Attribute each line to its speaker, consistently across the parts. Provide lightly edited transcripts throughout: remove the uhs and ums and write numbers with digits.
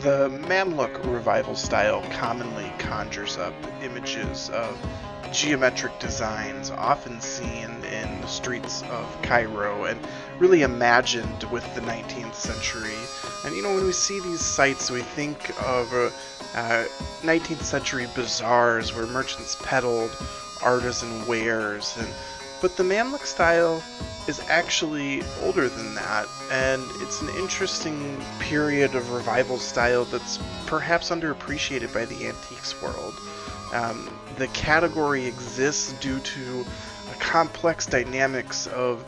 Speaker 1: The Mamluk revival style commonly conjures up images of geometric designs often seen in the streets of Cairo and really imagined with the 19th century. And when we see these sites, we think of 19th century bazaars where merchants peddled artisan wares. But the Mamluk style is actually older than that, and it's an interesting period of revival style that's perhaps underappreciated by the antiques world. The category exists due to complex dynamics of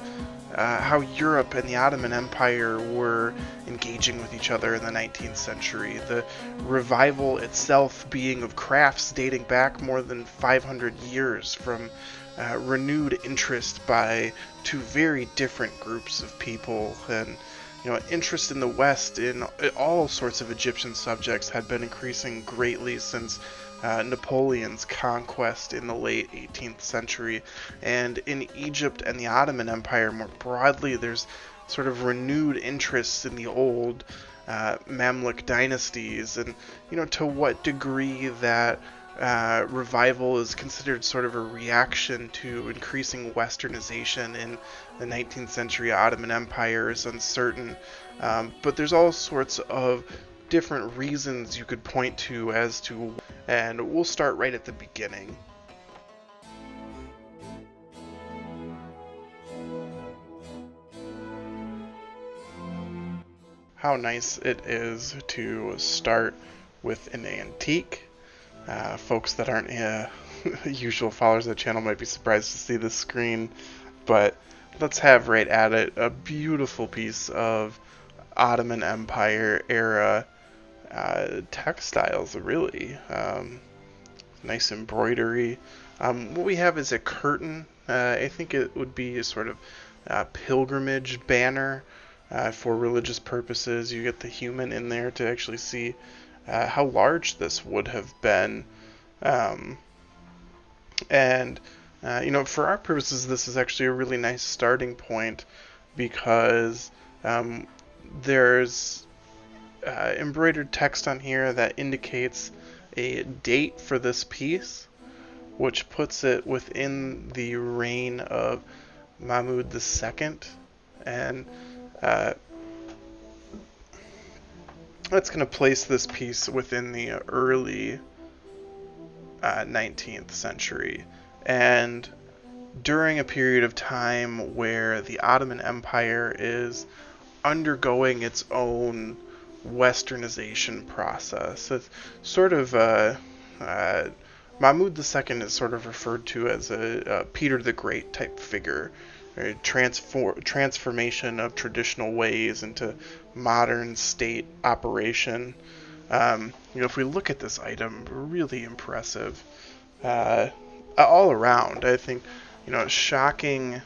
Speaker 1: how Europe and the Ottoman Empire were engaging with each other in the 19th century. The revival itself being of crafts dating back more than 500 years from renewed interest by two very different groups of people. And interest in the West in all sorts of Egyptian subjects had been increasing greatly since Napoleon's conquest in the late 18th century. And in Egypt and the Ottoman Empire more broadly, there's sort of renewed interest in the old Mamluk dynasties, and to what degree that revival is considered sort of a reaction to increasing westernization in the 19th century Ottoman Empire is uncertain. But there's all sorts of different reasons you could point to and we'll start right at the beginning. How nice it is to start with an antique. Folks that aren't usual followers of the channel might be surprised to see this screen, but let's have right at it a beautiful piece of Ottoman Empire era textiles, really. Nice embroidery. What we have is a curtain. I think it would be a sort of pilgrimage banner for religious purposes. You get the human in there to actually see how large this would have been. For our purposes, this is actually a really nice starting point because there's embroidered text on here that indicates a date for this piece, which puts it within the reign of Mahmud II, and that's going to place this piece within the early 19th century, and during a period of time where the Ottoman Empire is undergoing its own westernization process. It's sort of Mahmud II is sort of referred to as a Peter the Great type figure, a transformation of traditional ways into modern state operation. If we look at this item, really impressive all around. I think shocking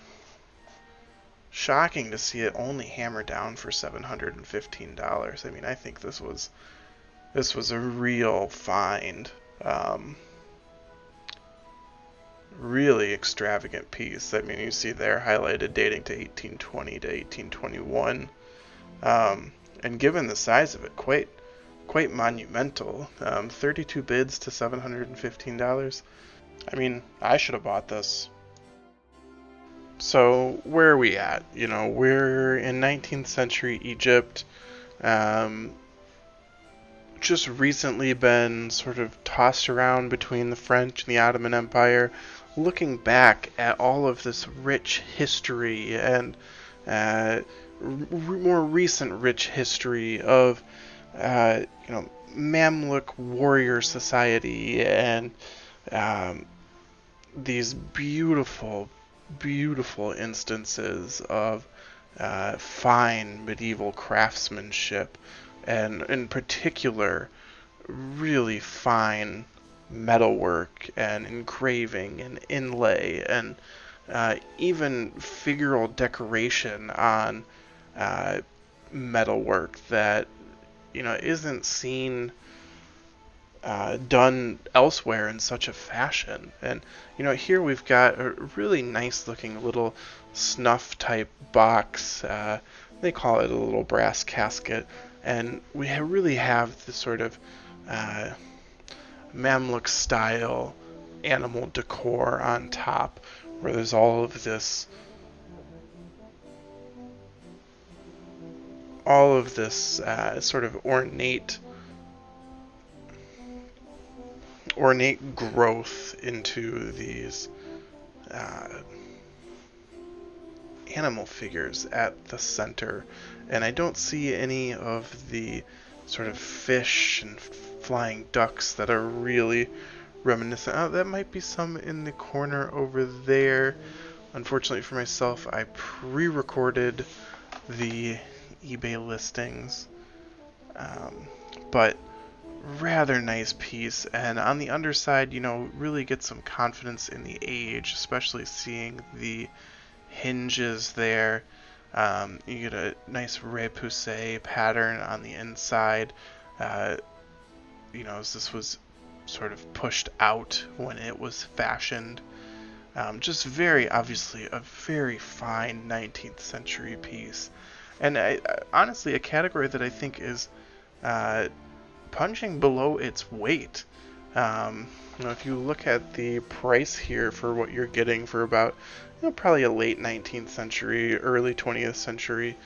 Speaker 1: to see it only hammered down for $715. I mean, I think this was a real find. Really extravagant piece. I mean, you see there highlighted dating to 1820 to 1821. And given the size of it, quite monumental. 32 bids to $715. I mean, I should have bought this. So where are we at? We're in 19th century Egypt. Just recently been sort of tossed around between the French and the Ottoman Empire, looking back at all of this rich history and more recent rich history of Mamluk warrior society and these beautiful instances of fine medieval craftsmanship, and in particular really fine metalwork and engraving and inlay and even figural decoration on metalwork that isn't seen done elsewhere in such a fashion. And here we've got a really nice looking little snuff type box. They call it a little brass casket. And we really have this sort of uh, Mamluk style animal decor on top, where there's all of this sort of ornate growth into these uh, animal figures at the center. And I don't see any of the sort of fish and flying ducks that are really reminiscent. Oh, that might be some in the corner over there. Unfortunately for myself, I pre-recorded the eBay listings, but rather nice piece. And on the underside, really get some confidence in the age, especially seeing the hinges there. You get a nice repoussé pattern on the inside. As this was sort of pushed out when it was fashioned. Just very obviously a very fine 19th century piece. And honestly, a category that I think is punching below its weight. If you look at the price here for what you're getting for about, probably a late 19th century, early 20th century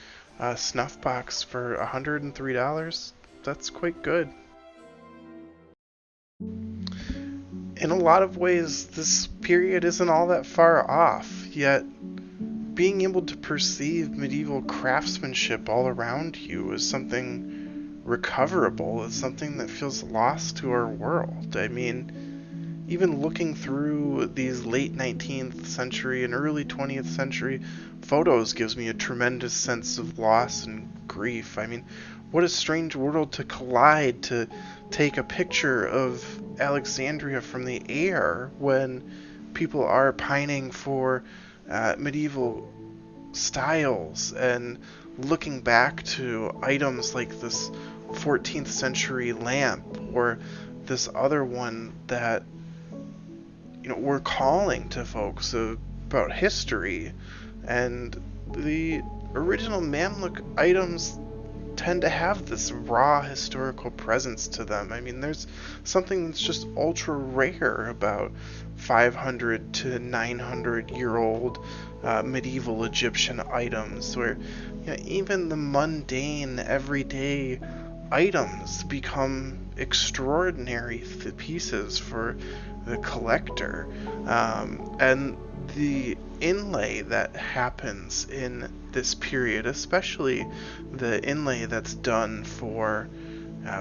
Speaker 1: snuff box for $103, that's quite good. In a lot of ways, this period isn't all that far off, yet being able to perceive medieval craftsmanship all around you is something recoverable, is something that feels lost to our world. I mean, even looking through these late 19th century and early 20th century photos gives me a tremendous sense of loss and grief. I mean, what a strange world to collide, to take a picture of Alexandria from the air when people are pining for medieval styles and looking back to items like this 14th century lamp or this other one that we're calling to folks about history. And the original Mamluk items tend to have this raw historical presence to them. I mean, there's something that's just ultra rare about 500 to 900 year old medieval Egyptian items, where even the mundane everyday items become extraordinary pieces for the collector. And the inlay that happens in this period, especially the inlay that's done for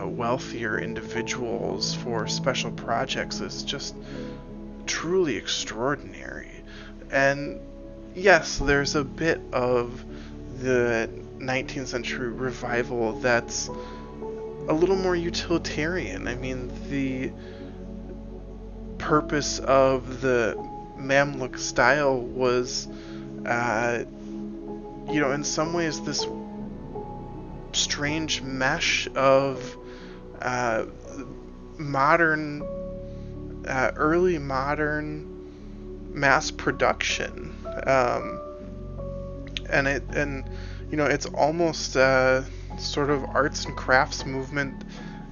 Speaker 1: wealthier individuals for special projects, is just truly extraordinary. And yes, there's a bit of the 19th century revival that's a little more utilitarian. I mean, the purpose of the Mamluk style was, in some ways, this strange mesh of modern, early modern mass production, and it's almost sort of arts and crafts movement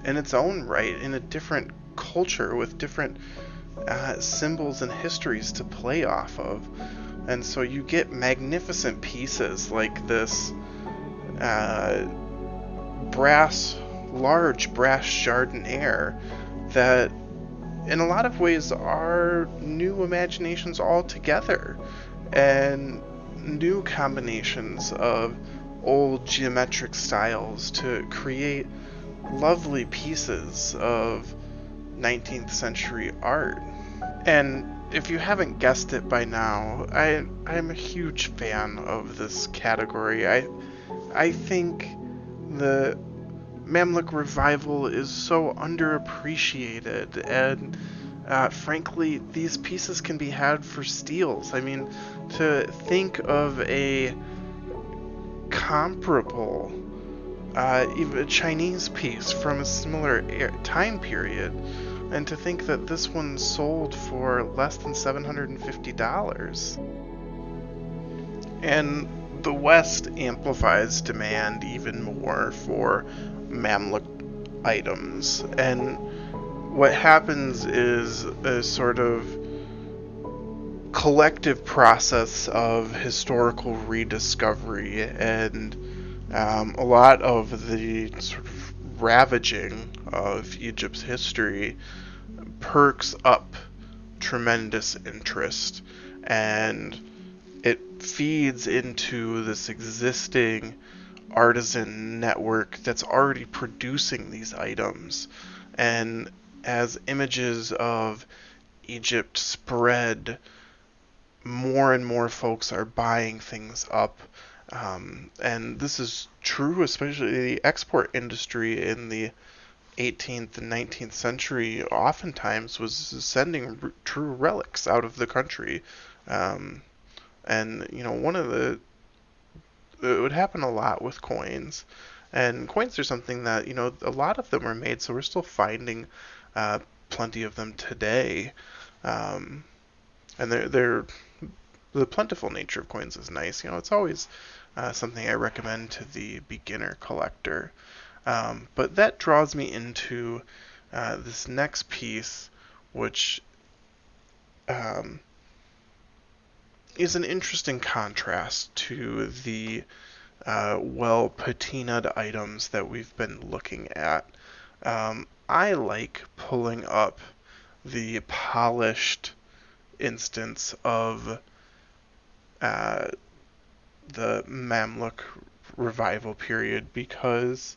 Speaker 1: in its own right, in a different culture with different symbols and histories to play off of. And so you get magnificent pieces like this large brass jardiniere that in a lot of ways are new imaginations altogether, and new combinations of old geometric styles to create lovely pieces of 19th century art. And if you haven't guessed it by now, I'm a huge fan of this category. I think the Mamluk revival is so underappreciated, and frankly, these pieces can be had for steals. I mean, to think of a comparable, even a Chinese piece from a similar time period, and to think that this one sold for less than $750. And the West amplifies demand even more for Mamluk items, and what happens is a sort of collective process of historical rediscovery, and a lot of the sort of ravaging of Egypt's history perks up tremendous interest, and it feeds into this existing artisan network that's already producing these items. And as images of Egypt spread, more and more folks are buying things up. And this is true, especially the export industry in the 18th and 19th century oftentimes was sending true relics out of the country. Um, and, one of it would happen a lot with coins. And coins are something that, a lot of them are made, so we're still finding uh, plenty of them today. Um, and the plentiful nature of coins is nice. It's always something I recommend to the beginner collector. But that draws me into this next piece, which um, is an interesting contrast to the patinaed items that we've been looking at. I like pulling up the polished instance of the Mamluk revival period, because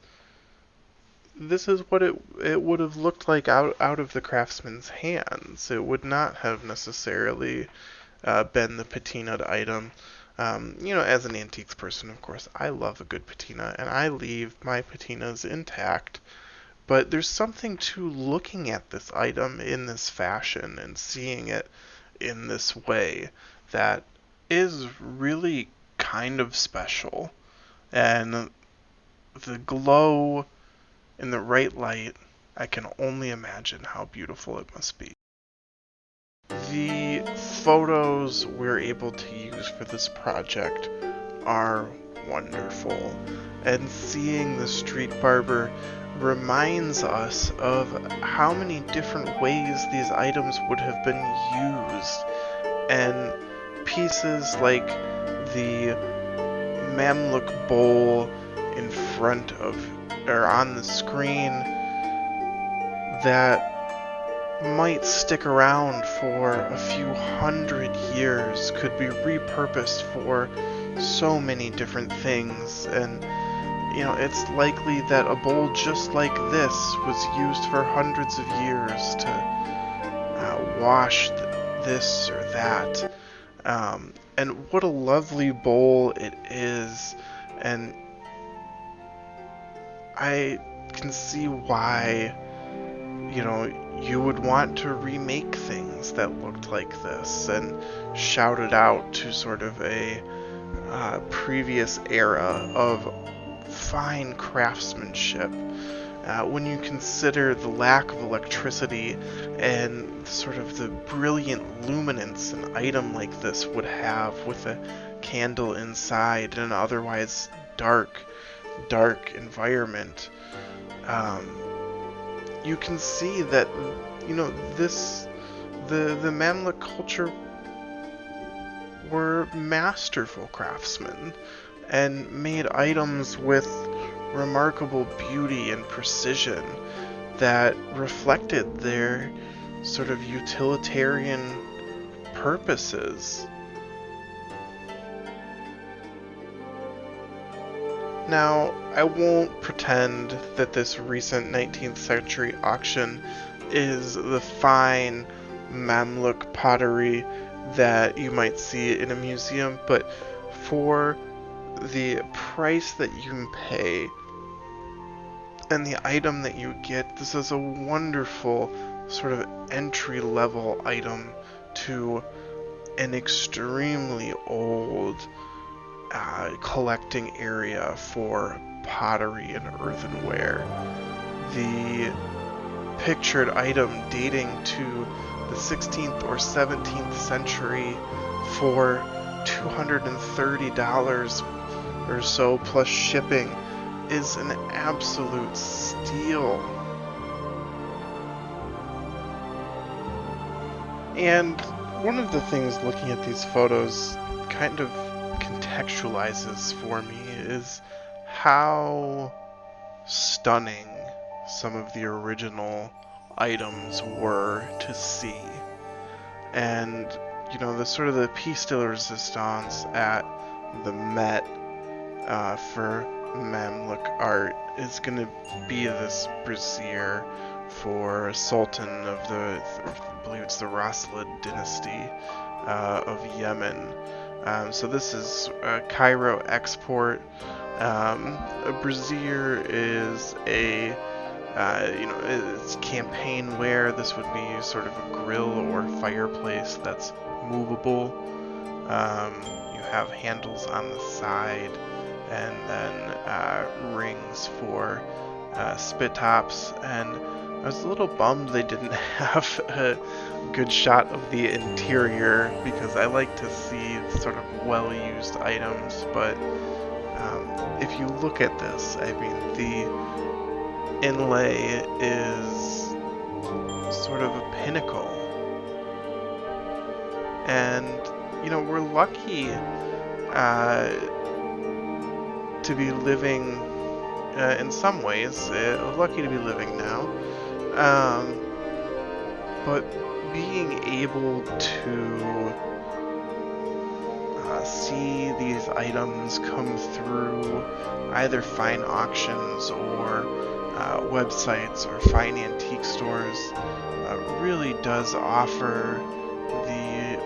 Speaker 1: this is what it would have looked like out of the craftsman's hands. It would not have necessarily been the patinaed item. As an antiques person, of course, I love a good patina, and I leave my patinas intact. But there's something to looking at this item in this fashion and seeing it in this way that is really kind of special. And the glow in the right light, I can only imagine how beautiful it must be. The photos we're able to use for this project are wonderful, and seeing the street barber reminds us of how many different ways these items would have been used, and pieces like the Mamluk bowl in front of or on the screen that might stick around for a few hundred years could be repurposed for so many different things. And it's likely that a bowl just like this was used for hundreds of years to wash this or that. And what a lovely bowl it is, and I can see why you would want to remake things that looked like this and shout it out to sort of a previous era of fine craftsmanship. When you consider the lack of electricity and sort of the brilliant luminance an item like this would have with a candle inside in an otherwise dark environment, you can see that the Mamluk culture were masterful craftsmen and made items with remarkable beauty and precision that reflected their sort of utilitarian purposes. Now, I won't pretend that this recent 19th century auction is the fine Mamluk pottery that you might see in a museum, but for the price that you can pay and the item that you get, this is a wonderful sort of entry-level item to an extremely old collecting area for pottery and earthenware. The pictured item dating to the 16th or 17th century for $230 or so plus shipping is an absolute steal. And one of the things looking at these photos kind of contextualizes for me is how stunning some of the original items were to see. And, you know, the sort of the piece de resistance at the Met for Mamluk art is going to be this brassiere for Sultan of I believe it's the Raslid dynasty of Yemen. So this is a Cairo export. A brassiere is a it's campaign wear. This would be sort of a grill or fireplace that's movable. You have handles on the side, and then rings for spit tops. And I was a little bummed they didn't have a good shot of the interior, because I like to see sort of well-used items. But if you look at this, I mean, the inlay is sort of a pinnacle. And, you know, we're lucky to be living, in some ways, lucky to be living now. But being able to see these items come through either fine auctions or websites or fine antique stores really does offer the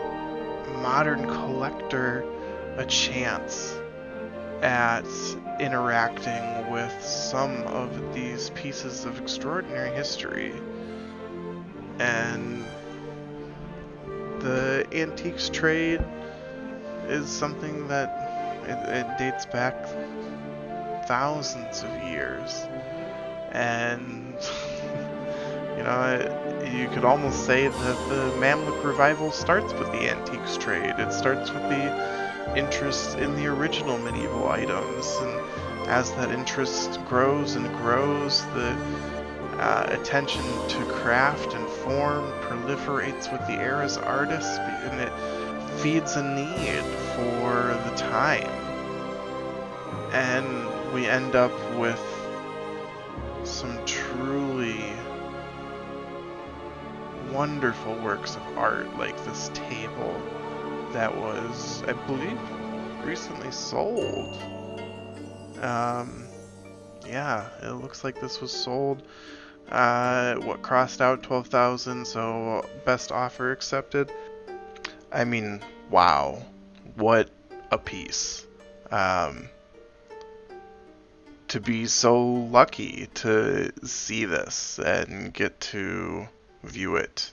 Speaker 1: modern collector a chance at interacting with some of these pieces of extraordinary history. And the antiques trade is something that it dates back thousands of years. And you know, you could almost say that the Mamluk revival starts with the antiques trade. It starts with the interest in the original medieval items, and as that interest grows and grows, the attention to craft and form proliferates with the era's artists, and it feeds a need for the time. And we end up with some truly wonderful works of art, like this table that was, I believe, recently sold. Yeah, it looks like this was sold. What crossed out 12,000, so best offer accepted. I mean, wow, what a piece. To be so lucky to see this and get to view it.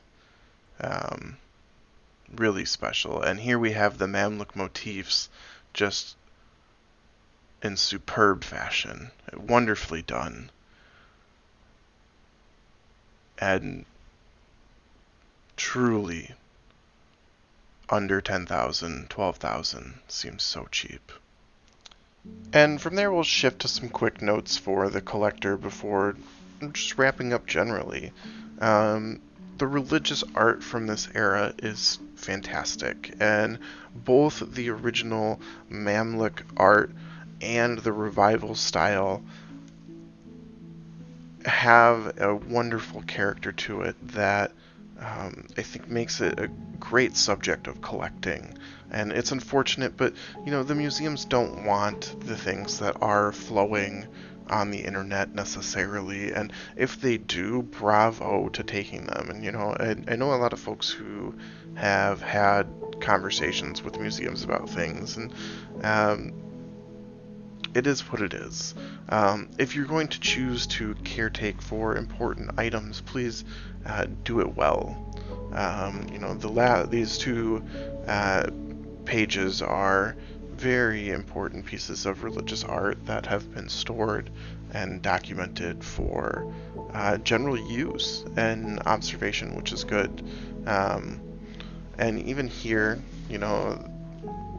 Speaker 1: Really special. And here we have the Mamluk motifs just in superb fashion. Wonderfully done. And truly under 10,000, 12,000 seems so cheap. And from there we'll shift to some quick notes for the collector before just wrapping up generally. The religious art from this era is fantastic, and both the original Mamluk art and the revival style have a wonderful character to it that I think makes it a great subject of collecting. And it's unfortunate, but you know, the museums don't want the things that are flowing on the internet necessarily, and if they do, bravo to taking them. And you know, I know a lot of folks who have had conversations with museums about things, and it is what it is. If you're going to choose to caretake for important items, please do it well. You know, these two pages are very important pieces of religious art that have been stored and documented for general use and observation, which is good. And even here, you know,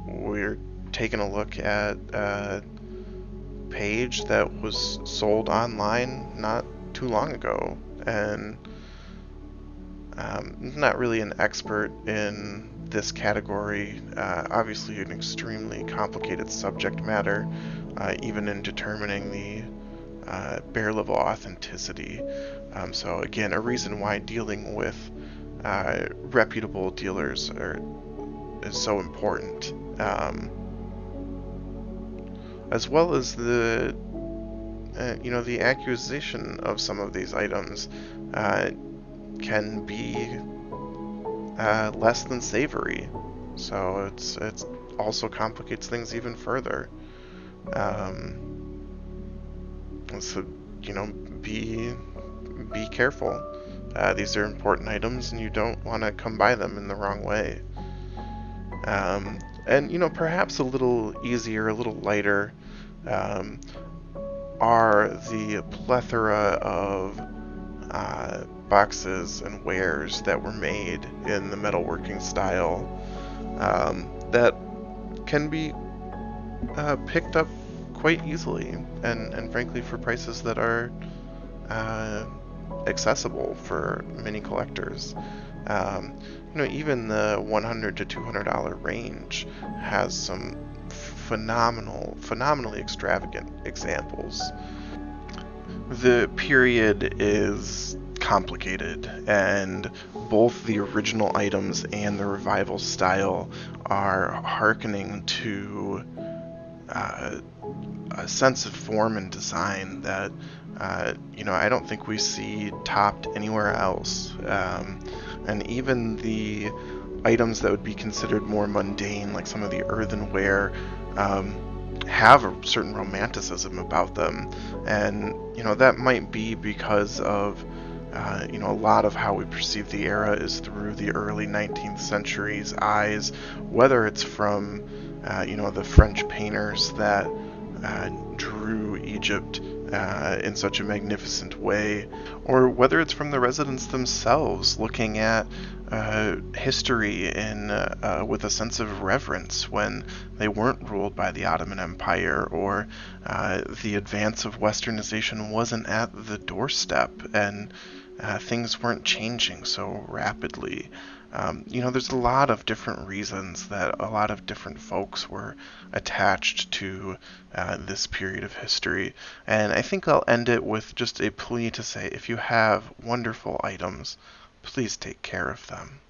Speaker 1: we're taking a look at page that was sold online not too long ago, and not really an expert in this category. Obviously, an extremely complicated subject matter, even in determining the bare level authenticity. So again, a reason why dealing with reputable dealers is so important, as well as the acquisition of some of these items can be less than savory. So it's also complicates things even further. So be careful. These are important items, and you don't want to come by them in the wrong way. And perhaps a little easier, a little lighter, um, are the plethora of boxes and wares that were made in the metalworking style that can be picked up quite easily, and frankly for prices that are uh, accessible for many collectors. Um, Even the $100 to $200 range has some phenomenally extravagant examples. The period is complicated, and both the original items and the revival style are hearkening to uh, a sense of form and design that I don't think we see topped anywhere else. And even the items that would be considered more mundane, like some of the earthenware, have a certain romanticism about them, and that might be because of a lot of how we perceive the era is through the early 19th century's eyes, whether it's from the French painters that drew Egypt in such a magnificent way, or whether it's from the residents themselves looking at history with a sense of reverence when they weren't ruled by the Ottoman Empire, or the advance of westernization wasn't at the doorstep, and things weren't changing so rapidly. There's a lot of different reasons that a lot of different folks were attached to this period of history. And I think I'll end it with just a plea to say, if you have wonderful items, please take care of them.